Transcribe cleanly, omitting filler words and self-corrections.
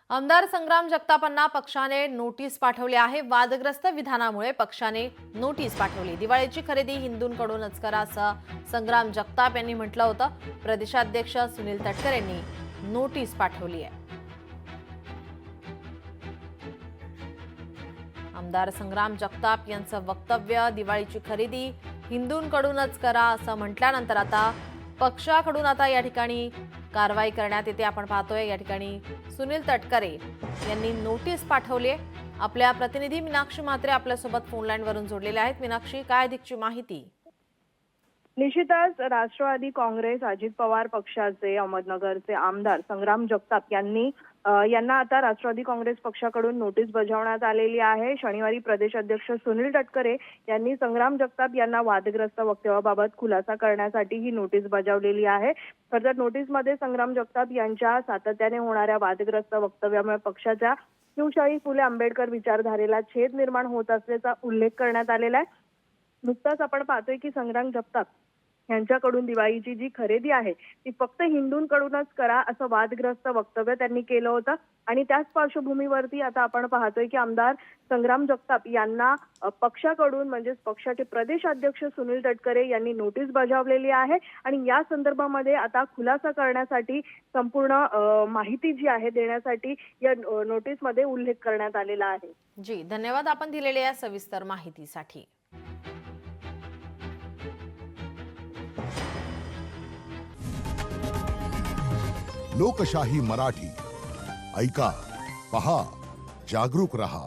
आमदार संग्राम जगतापांना पक्षाने नोटीस पाठवली आहे। वादग्रस्त विधानामुळे पक्षाने नोटीस पाठवली। दिवाळीची खरेदी हिंदूंकडूनच करा असं संग्राम जगताप यांनी म्हटलं होतं। प्रदेशाध्यक्ष सुनील तटकरे यांनी नोटीस पाठवली आहे। आमदार संग्राम जगताप यांचं वक्तव्य दिवाळीची खरेदी हिंदूंकडूनच करा असं म्हटल्यानंतर आता पक्षाकडून आता या ठिकाणी कारवाई करण्यात येते। आपण पाहतोय या ठिकाणी सुनील तटकरे यांनी नोटीस पाठवली आहे। आपल्या प्रतिनिधी मीनाक्षी म्हात्रे आपल्यासोबत फोन लाईन वरून जोडलेले आहेत। मीनाक्षी, काय अधिकची माहिती? निश्चितच राष्ट्रवादी काँग्रेस अजित पवार पक्षाचे अहमदनगरचे आमदार संग्राम जगताप यांना आता राष्ट्रवादी काँग्रेस पक्षाकडून नोटीस बजावण्यात आलेली आहे। शनिवारी प्रदेशाध्यक्ष सुनील तटकरे यांनी संग्राम जगताप यांना वादग्रस्त वक्तव्याबाबत खुलासा करण्यासाठी ही नोटीस बजावलेली आहे। तर नोटीसमध्ये संग्राम जगताप यांच्या सातत्याने होणाऱ्या वादग्रस्त वक्तव्यामुळे पक्षाच्या शिवशाही फुले आंबेडकर विचारधारेला छेद निर्माण होत असल्याचा उल्लेख करण्यात आलेला आहे। नुकताच आपण पाहतोय की संग्राम जगताप यांच्याकडून दिवाळीची जी खरेदी आहे ती फक्त हिंदूंकडूनच करा असं वादग्रस्त वक्तव्य त्यांनी केलं होतं। आणि त्याच पार्श्वभूमीवरती आता आपण पाहतोय की आमदार संग्राम जगताप यांना पक्षाकडून म्हणजेच पक्षाचे प्रदेशाध्यक्ष सुनील तटकरे यांनी नोटीस बजावलेली आहे। आणि या संदर्भामध्ये आता खुलासा करण्यासाठी संपूर्ण माहिती जी आहे देण्यासाठी या नोटीसमध्ये उल्लेख करण्यात आलेला आहे। जी, धन्यवाद आपण दिलेल्या या सविस्तर माहितीसाठी। लोकशाही मराठी ऐका, पहा, जागरूक रहा।